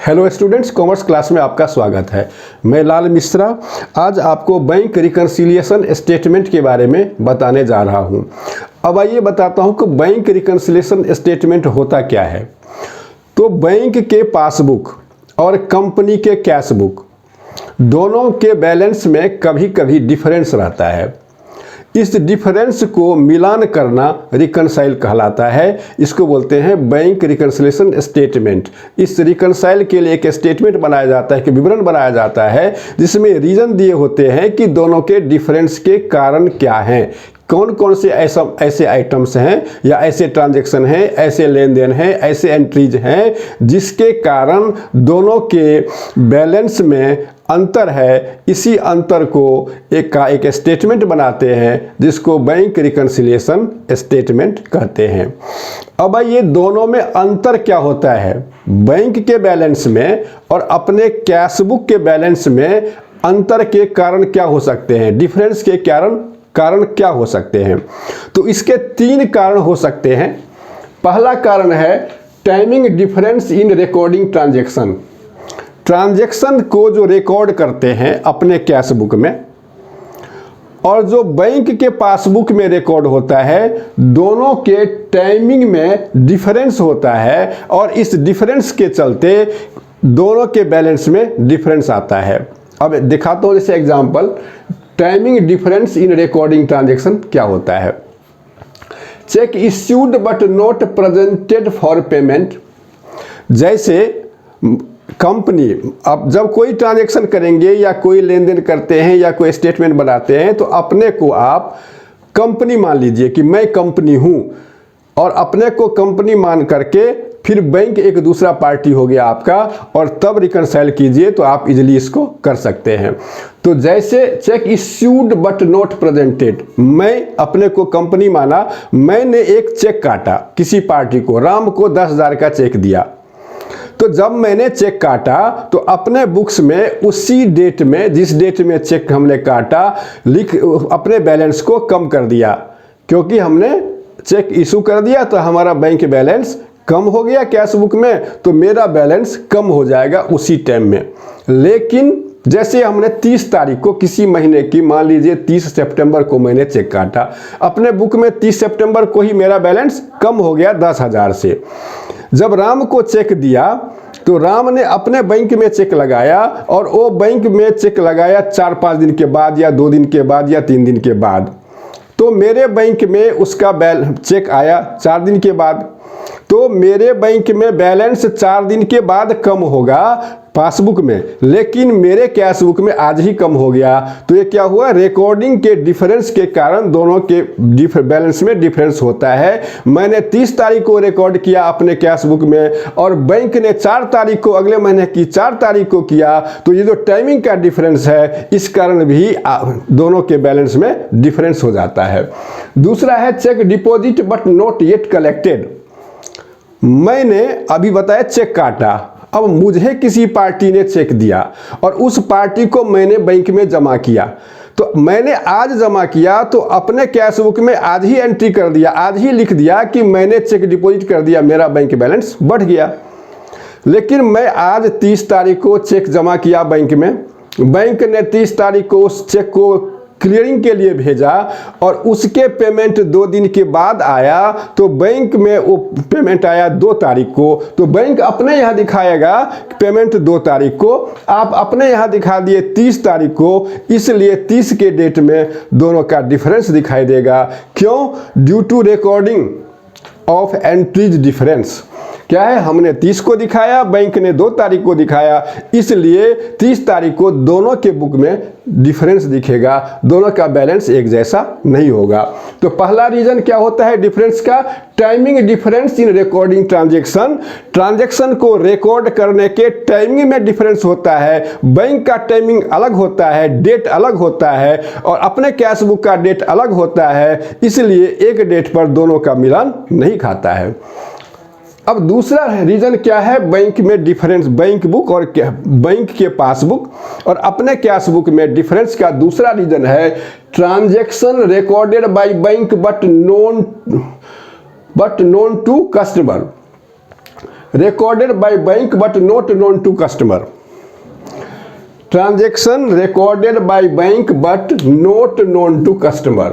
Hello students, commerce class में आपका स्वागत है। मैं लाल मिश्रा आज आपको बैंक रिकन्सिलिएशन स्टेटमेंट के बारे में बताने जा रहा हूं। अब आइए बताता हूं कि बैंक रिकन्सिलिएशन स्टेटमेंट होता क्या है। तो बैंक के पासबुक और कंपनी के कैश बुक दोनों के बैलेंस में कभी कभी डिफरेंस रहता है। इस डिफरेंस को मिलान करना रिकनसाइल कहलाता है। इसको बोलते हैं बैंक रिकन्सिलिएशन स्टेटमेंट। इस रिकनसाइल के लिए एक स्टेटमेंट बनाया जाता है, कि विवरण बनाया जाता है, जिसमें रीजन दिए होते हैं कि दोनों के डिफरेंस के कारण क्या हैं, कौन कौन से ऐसे आइटम्स हैं या ऐसे ट्रांजैक्शन हैं, ऐसे लेन देन हैं, ऐसे एंट्रीज हैं जिसके कारण दोनों के बैलेंस में अंतर है। इसी अंतर को एक स्टेटमेंट बनाते हैं जिसको बैंक रिकन्सिलिएशन स्टेटमेंट कहते हैं। अब ये दोनों में अंतर क्या होता है, बैंक के बैलेंस में और अपने कैश बुक के बैलेंस में अंतर के कारण क्या हो सकते हैं, डिफरेंस के कारण क्या हो सकते हैं। तो इसके 3 कारण हो सकते हैं। पहला कारण है timing difference in recording transaction को जो रिकॉर्ड करते हैं अपने कैश बुक में और जो बैंक के पासबुक में रिकॉर्ड होता है, दोनों के टाइमिंग में डिफरेंस होता है और इस डिफरेंस के चलते दोनों के बैलेंस में डिफरेंस आता है। अब दिखाता हूं जैसे example, timing difference in recording transaction क्या होता है। Check issued but not presented for payment. जैसे कंपनी, अब जब कोई ट्रांजैक्शन करेंगे या कोई लेन देन करते हैं या कोई स्टेटमेंट बनाते हैं, तो अपने को आप कंपनी मान लीजिए कि मैं कंपनी हूं, और अपने को कंपनी मान करके फिर बैंक एक दूसरा पार्टी हो गया आपका, और तब रिकनसाइल कीजिए तो आप इजीली इसको कर सकते हैं। तो जैसे check issued but not presented, मैं अपने को कंपनी माना, मैंने एक चेक काटा किसी पार्टी को, राम को 10,000 का चेक दिया। तो जब मैंने चेक काटा तो अपने बुक्स में उसी डेट में, जिस डेट में चेक हमने काटा, अपने बैलेंस को कम कर दिया, क्योंकि हमने चेक इशू कर दिया तो हमारा बैंक बैलेंस कम हो गया कैश बुक में, तो मेरा बैलेंस कम हो जाएगा उसी टाइम में। लेकिन जैसे हमने 30 तारीख को किसी महीने की, मान लीजिए 30 सितंबर को मैंने चेक काटा, अपने बुक में 30 सितंबर को ही मेरा बैलेंस कम हो गया 10,000 से। जब राम को चेक दिया तो राम ने अपने बैंक में चेक लगाया, और वो बैंक में चेक लगाया 4-5 दिन के बाद या 2 दिन के बाद या 3 दिन के बाद। तो मेरे बैंक में उसका चेक आया 4 दिन के बाद, तो मेरे बैंक में बैलेंस 4 दिन के बाद कम होगा पासबुक में, लेकिन मेरे कैश बुक में आज ही कम हो गया। तो ये क्या हुआ, रिकॉर्डिंग के डिफरेंस के कारण दोनों के बैलेंस में डिफरेंस होता है। मैंने 30 तारीख को रिकॉर्ड किया अपने कैश बुक में, और बैंक ने 4 तारीख को, अगले महीने की 4 तारीख को किया, तो ये जो टाइमिंग का डिफरेंस है, इस कारण भी दोनों के बैलेंस में डिफरेंस हो जाता है। दूसरा है cheque deposit but not yet collected. मैंने अभी बताया चेक काटा, अब मुझे किसी पार्टी ने चेक दिया और उस पार्टी को मैंने बैंक में जमा किया। तो मैंने आज जमा किया तो अपने कैश बुक में आज ही एंट्री कर दिया, आज ही लिख दिया कि मैंने चेक डिपॉजिट कर दिया, मेरा बैंक बैलेंस बढ़ गया। लेकिन मैं आज 30 तारीख को चेक जमा किया बैंक में, बैंक ने 30 तारीख को उस चेक को क्लियरिंग के लिए भेजा, और उसके पेमेंट 2 दिन के बाद आया, तो बैंक में वो पेमेंट आया 2 तारीख को, तो बैंक अपने यहाँ दिखाएगा पेमेंट 2 तारीख को, आप अपने यहाँ दिखा दिए 30 तारीख को, इसलिए 30 के डेट में दोनों का डिफरेंस दिखाई देगा। क्यों? Due to recording of entries difference. क्या है, हमने 30 को दिखाया, बैंक ने 2 तारीख को दिखाया, इसलिए 30 तारीख को दोनों के बुक में डिफरेंस दिखेगा, दोनों का बैलेंस एक जैसा नहीं होगा। तो पहला रीजन क्या होता है डिफरेंस का, timing difference in recording transaction को रिकॉर्ड करने के टाइमिंग में डिफरेंस होता है। बैंक का टाइमिंग अलग होता है, डेट अलग होता है, और अपने कैश बुक का डेट अलग होता है, इसलिए एक डेट पर दोनों का मिलान नहीं खाता है। अब दूसरा रीजन क्या है, बैंक में डिफरेंस, बैंक बुक और बैंक के पासबुक और अपने कैश बुक में डिफरेंस का दूसरा रीजन है transaction recorded by bank but known to customer. recorded by bank but not known to customer. Transaction recorded by bank but not known to customer.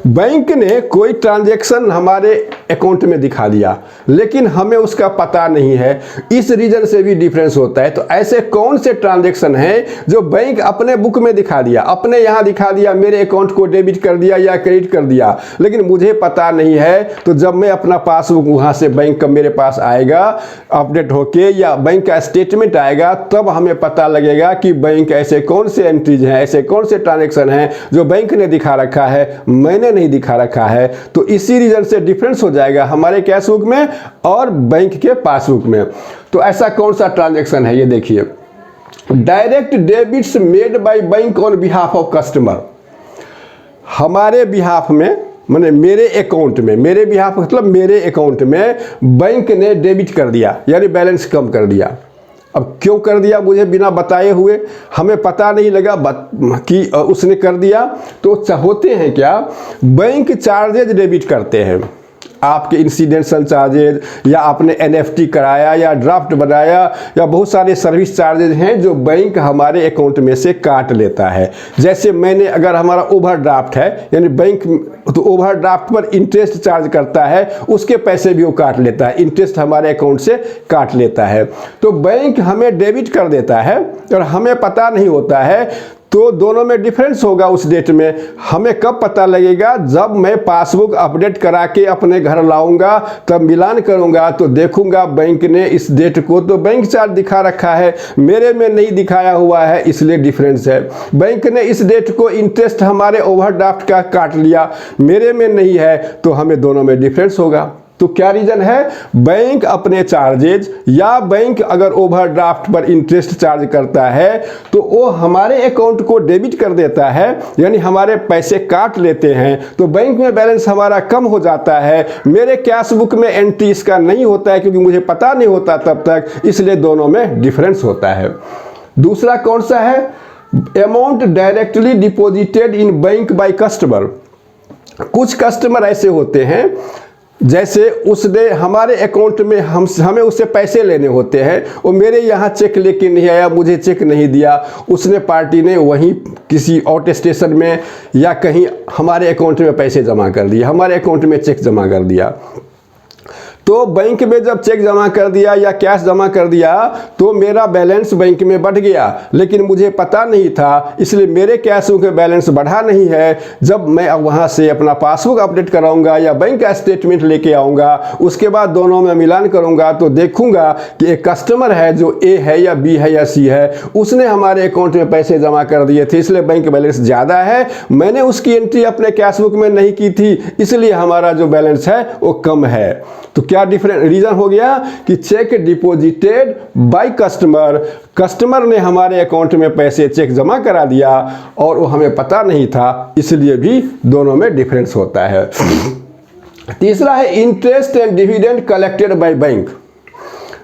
Bank ने कोई transaction हमारे account में दिखा दिया लेकिन हमें उसका पता नहीं है, इस रीजन से भी डिफरेंस होता है। तो ऐसे कौन से ट्रांजैक्शन हैं जो बैंक अपने बुक में दिखा दिया, अपने यहाँ दिखा दिया, मेरे अकाउंट को डेबिट कर दिया या क्रेडिट कर दिया, लेकिन मुझे पता नहीं है। तो जब मैं अपना पासबुक वहाँ से बैंक का मेरे पास आएगा अपडेट होके या बैंक का स्टेटमेंट आएगा, तब हमें पता लगेगा कि बैंक ऐसे कौन से एंट्रीज हैं, ऐसे कौन से ट्रांजैक्शन हैं जो बैंक ने दिखा रखा है, मैंने नहीं दिखा रखा है। तो इसी रीजन से डिफरेंस हो जाएगा हमारे कैश बुक में और बैंक के पासबुक में। तो ऐसा कौन सा ट्रांजैक्शन है, ये देखिए, direct debits made by bank on behalf of customer. हमारे बिहाफ में माने मेरे अकाउंट में, मेरे बिहाफ मतलब मेरे अकाउंट में बैंक ने डेबिट कर दिया यानी बैलेंस कम कर दिया। अब क्यों कर दिया मुझे बिना बताए हुए, हमें पता नहीं लगा कि उसने कर दिया। तो होते हैं क्या, बैंक चार्जेज डेबिट करते हैं, आपके इंसिडेंशियल चार्जेज या आपने एनएफटी कराया या ड्राफ्ट बनाया या बहुत सारे सर्विस चार्जेज हैं जो बैंक हमारे अकाउंट में से काट लेता है। जैसे मैंने अगर हमारा ओवरड्राफ्ट है यानी बैंक तो ओवरड्राफ्ट पर इंटरेस्ट चार्ज करता है, उसके पैसे भी वो काट लेता है, इंटरेस्ट हमारे अकाउंट से काट लेता है। तो बैंक हमें डेबिट कर देता है और हमें पता नहीं होता है। तो दोनों में डिफरेंस होगा उस डेट में। हमें कब पता लगेगा, जब मैं पासबुक अपडेट करा के अपने घर लाऊंगा, तब मिलान करूंगा तो देखूंगा बैंक ने इस डेट को तो बैंक चार्ज दिखा रखा है, मेरे में नहीं दिखाया हुआ है, इसलिए डिफरेंस है। बैंक ने इस डेट को इंटरेस्ट हमारे ओवरड्राफ्ट का काट लिया, मेरे में नहीं है, तो हमें दोनों में डिफरेंस होगा। तो क्या रीजन है, बैंक अपने चार्जेज या बैंक अगर ओवरड्राफ्ट पर इंटरेस्ट चार्ज करता है तो वो हमारे अकाउंट को डेबिट कर देता है यानी हमारे पैसे काट लेते हैं। तो बैंक में बैलेंस हमारा कम हो जाता है, मेरे कैश बुक में एंट्री इसका नहीं होता है क्योंकि मुझे पता नहीं होता तब तक, इसलिए दोनों में डिफरेंस होता है। दूसरा कौन सा है, amount directly deposited in bank by customer. कुछ कस्टमर ऐसे होते हैं जैसे उसने हमारे अकाउंट में हमें उससे पैसे लेने होते हैं, वो मेरे यहाँ चेक लेके नहीं आया, मुझे चेक नहीं दिया, उसने पार्टी ने वहीं किसी आउट स्टेशन में या कहीं हमारे अकाउंट में पैसे जमा कर दिए, हमारे अकाउंट में चेक जमा कर दिया। तो बैंक में जब चेक जमा कर दिया या कैश जमा कर दिया तो मेरा बैलेंस बैंक में बढ़ गया, लेकिन मुझे पता नहीं था, इसलिए मेरे कैश बुक में बैलेंस बढ़ा नहीं है। जब मैं वहाँ से अपना पासबुक अपडेट कराऊंगा या बैंक का स्टेटमेंट लेके आऊँगा, उसके बाद दोनों में मिलान करूँगा तो देखूँगा कि एक कस्टमर है जो ए है या बी है या सी है, उसने हमारे अकाउंट में पैसे जमा कर दिए थे, इसलिए बैंक बैलेंस ज़्यादा है, मैंने उसकी एंट्री अपने कैश बुक में नहीं की थी, इसलिए हमारा जो बैलेंस है वो कम है। तो क्या डिफरेंट रीजन हो गया कि check deposited by customer, customer ने हमारे अकाउंट में पैसे चेक जमा करा दिया और वो हमें पता नहीं था, इसलिए भी दोनों में डिफरेंस होता है। तीसरा है interest and dividend collected by bank.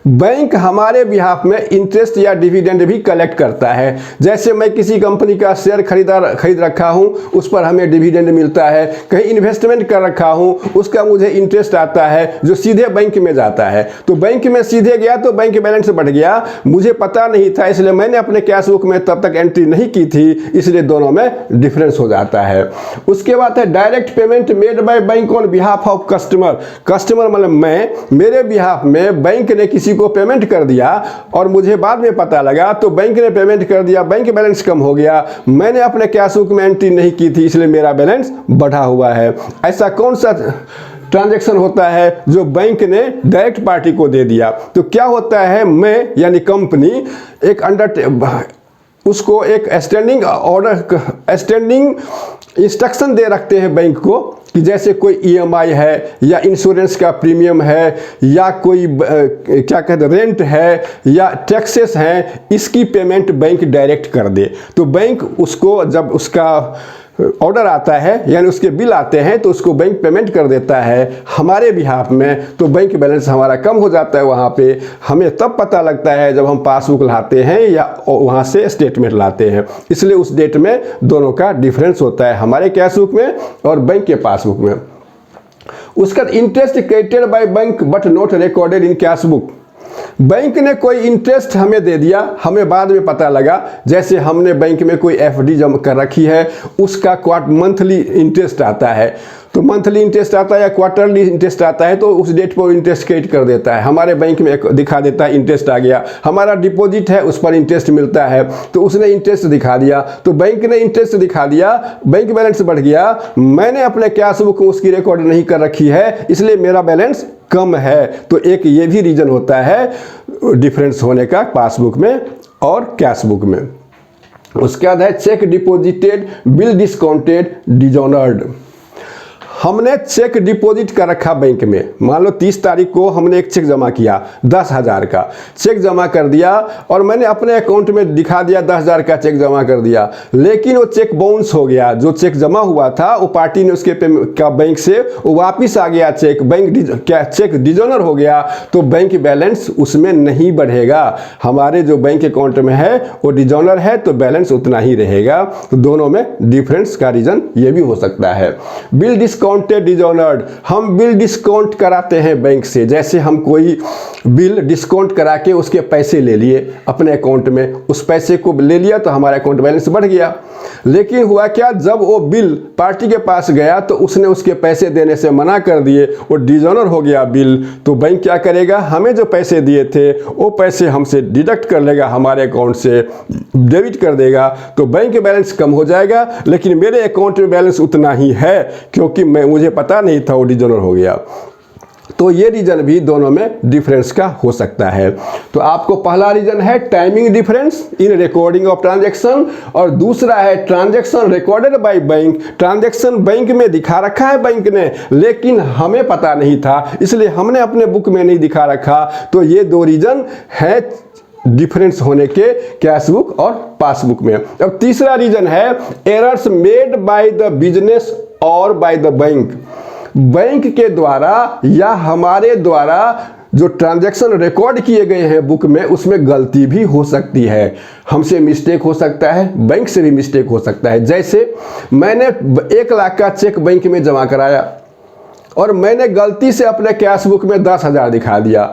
Bank हमारे बिहाफ में इंटरेस्ट या डिविडेंड भी कलेक्ट करता है। जैसे मैं किसी कंपनी का शेयर खरीद रखा हूं, उस पर हमें डिविडेंड मिलता है, कहीं इन्वेस्टमेंट कर रखा हूं, उसका मुझे इंटरेस्ट आता है जो सीधे बैंक में जाता है। तो बैंक में सीधे गया तो बैंक बैलेंस बढ़ गया, मुझे पता नहीं था, इसलिए मैंने अपने कैश बुक में तब तक एंट्री नहीं की थी, इसलिए दोनों में डिफरेंस हो जाता है। उसके बाद है direct payment made by bank on behalf of customer. Customer मतलब मैं, मेरे बिहाफ में बैंक ने किसी को पेमेंट कर दिया और मुझे बाद में पता लगा तो बैंक ने पेमेंट कर दिया, बैंक बैलेंस कम हो गया, मैंने अपने कैश बुक में एंट्री नहीं की थी, इसलिए मेरा बैलेंस बढ़ा हुआ है। ऐसा कौन सा ट्रांजैक्शन होता है जो बैंक ने डायरेक्ट पार्टी को दे दिया? तो क्या होता है, मैं यानी कंपनी एक उसको एक स्टैंडिंग ऑर्डर, स्टैंडिंग इंस्ट्रक्शन दे रखते हैं बैंक को कि जैसे कोई ईएमआई है या इंश्योरेंस का प्रीमियम है या कोई क्या कहते हैं रेंट है या टैक्सेस हैं, इसकी पेमेंट बैंक डायरेक्ट कर दे। तो बैंक उसको जब उसका ऑर्डर आता है यानी उसके बिल आते हैं तो उसको बैंक पेमेंट कर देता है हमारे बिहाफ में, तो बैंक बैलेंस हमारा कम हो जाता है। वहाँ पे हमें तब पता लगता है जब हम पासबुक लाते हैं या वहाँ से स्टेटमेंट लाते हैं, इसलिए उस डेट में दोनों का डिफरेंस होता है, हमारे कैश बुक में और बैंक के पासबुक में। उसका interest credited bye bank but not recorded in cash book. Bank ने कोई इंटरेस्ट हमें दे दिया, हमें बाद में पता लगा, जैसे हमने बैंक में कोई एफडी जमा कर रखी है, उसका मंथली इंटरेस्ट आता है, तो मंथली इंटरेस्ट आता है या क्वार्टरली इंटरेस्ट आता है, तो उस डेट पर इंटरेस्ट क्रेडिट कर देता है, हमारे बैंक में दिखा देता है इंटरेस्ट आ गया। हमारा डिपॉजिट है, उस पर इंटरेस्ट मिलता है, तो उसने इंटरेस्ट दिखा दिया, तो बैंक ने इंटरेस्ट दिखा दिया, बैंक बैलेंस बढ़ गया। मैंने अपने कैश बुक में उसकी रिकॉर्ड नहीं कर रखी है, इसलिए मेरा बैलेंस कम है। तो एक ये भी रीजन होता है डिफरेंस होने का पासबुक में और कैश बुक में। उसके बाद है check deposited bill discounted dishonoured. हमने चेक डिपॉजिट कर रखा बैंक में, मान लो 30 तारीख को हमने एक चेक जमा किया 10,000 का चेक जमा कर दिया, और मैंने अपने अकाउंट में दिखा दिया 10,000 का चेक जमा कर दिया, लेकिन वो चेक बाउंस हो गया। जो चेक जमा हुआ था वो पार्टी ने उसके का बैंक से वो वापिस आ गया चेक, चेक डिजोनर हो गया, तो बैंक बैलेंस उसमें नहीं बढ़ेगा। हमारे जो बैंक अकाउंट में है वो डिजोनर है, तो बैलेंस उतना ही रहेगा। तो दोनों में डिफरेंस का रीजन ये भी हो सकता है। बिल डिस्काउंटेड डिजॉनर्ड, हम बिल डिस्काउंट कराते हैं बैंक से, जैसे हम कोई बिल डिस्काउंट करा के उसके पैसे ले लिए अपने अकाउंट में, उस पैसे को ले लिया तो हमारा अकाउंट बैलेंस बढ़ गया। लेकिन हुआ क्या, जब वो बिल पार्टी के पास गया तो उसने उसके पैसे देने से मना कर दिए, वो डिजॉनर हो गया बिल, तो बैंक क्या करेगा, हमें जो पैसे दिए थे वो पैसे हमसे डिडक्ट कर लेगा, हमारे अकाउंट से डेबिट कर देगा, तो बैंक बैलेंस कम हो जाएगा, लेकिन मेरे अकाउंट में बैलेंस उतना ही है, क्योंकि मुझे पता नहीं था वो डिजोनर हो गया। तो ये रीजन भी दोनों में डिफरेंस का हो सकता है। तो आपको पहला रीजन है timing difference in recording of transaction, और दूसरा है transaction recorded by bank. Transaction bank में दिखा रखा है बैंक ने, लेकिन हमें पता नहीं था, इसलिए हमने अपने बुक में नहीं दिखा रखा। तो ये दो रीजन है डिफरेंस होने के कैश बुक और पासबुक में। अब तीसरा रीजन है errors made by the business और बाय द बैंक। बैंक के द्वारा या हमारे द्वारा जो ट्रांजैक्शन रिकॉर्ड किए गए हैं बुक में, उसमें गलती भी हो सकती है। हमसे मिस्टेक हो सकता है, बैंक से भी मिस्टेक हो सकता है। जैसे मैंने 1 लाख का चेक बैंक में जमा कराया और मैंने गलती से अपने कैश बुक में 10,000 दिखा दिया,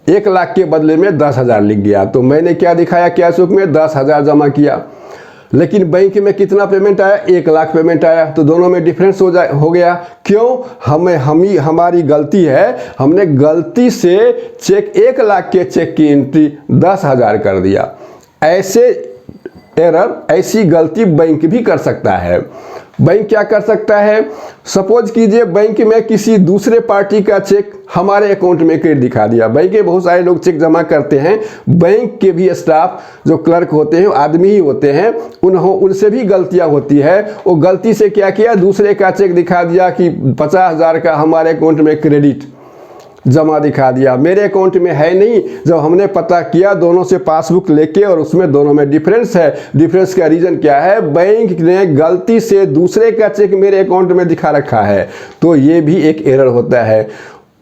1 लाख के बदले में 10,000 लिख गया, तो मैंने क्या दिखाया, कैश बुक में 10,000 जमा किया, लेकिन बैंक में कितना पेमेंट आया, 1 लाख पेमेंट आया। तो दोनों में डिफरेंस हो गया। क्यों, हमारी गलती है, हमने गलती से चेक 1 लाख के चेक की एंट्री 10,000 कर दिया। ऐसे एरर, ऐसी गलती बैंक भी कर सकता है। बैंक क्या कर सकता है, सपोज कीजिए बैंक में किसी दूसरे पार्टी का चेक हमारे अकाउंट में क्रेडिट दिखा दिया। बैंक के बहुत सारे लोग चेक जमा करते हैं, बैंक के भी स्टाफ जो क्लर्क होते हैं आदमी ही होते हैं, उनसे भी गलतियां होती है। वो गलती से क्या किया, दूसरे का चेक दिखा दिया कि 50,000 का हमारे अकाउंट में क्रेडिट जमा दिखा दिया, मेरे अकाउंट में है नहीं। जब हमने पता किया दोनों से पासबुक लेके, और उसमें दोनों में डिफरेंस है। डिफरेंस का रीजन क्या है, बैंक ने गलती से दूसरे का चेक मेरे अकाउंट में दिखा रखा है। तो ये भी एक एरर होता है,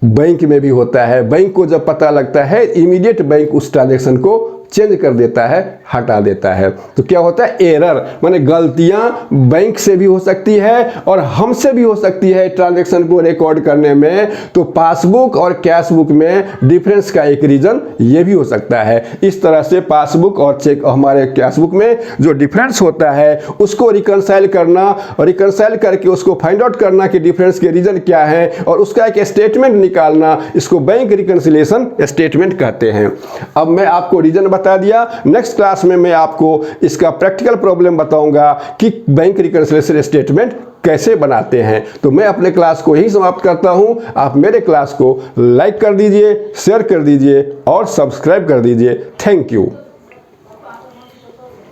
बैंक में भी होता है। बैंक को जब पता लगता है, इमीडिएट बैंक उस ट्रांजैक्शन को चेंज कर देता है, हटा देता है। तो क्या होता है, एरर, माने गलतियां बैंक से भी हो सकती है और हमसे भी हो सकती है ट्रांजैक्शन को रिकॉर्ड करने में। तो पासबुक और कैश बुक में डिफरेंस का एक रीजन ये भी हो सकता है। इस तरह से पासबुक और चेक हमारे कैश बुक में जो डिफरेंस होता है उसको रिकंसाइल करना, और रिकंसाइल करके उसको फाइंड आउट करना कि डिफरेंस के रीजन क्या है, और उसका एक स्टेटमेंट निकालना, इसको बैंक रिकंसिलिएशन स्टेटमेंट कहते हैं। अब मैं आपको रीजन बता दिया, नेक्स्ट क्लास में मैं आपको इसका प्रैक्टिकल प्रॉब्लम बताऊंगा कि बैंक रिकंसिलिएशन स्टेटमेंट कैसे बनाते हैं। तो मैं अपने क्लास को यही समाप्त करता हूं। आप मेरे क्लास को लाइक कर दीजिए, शेयर कर दीजिए और सब्सक्राइब कर दीजिए। Thank you.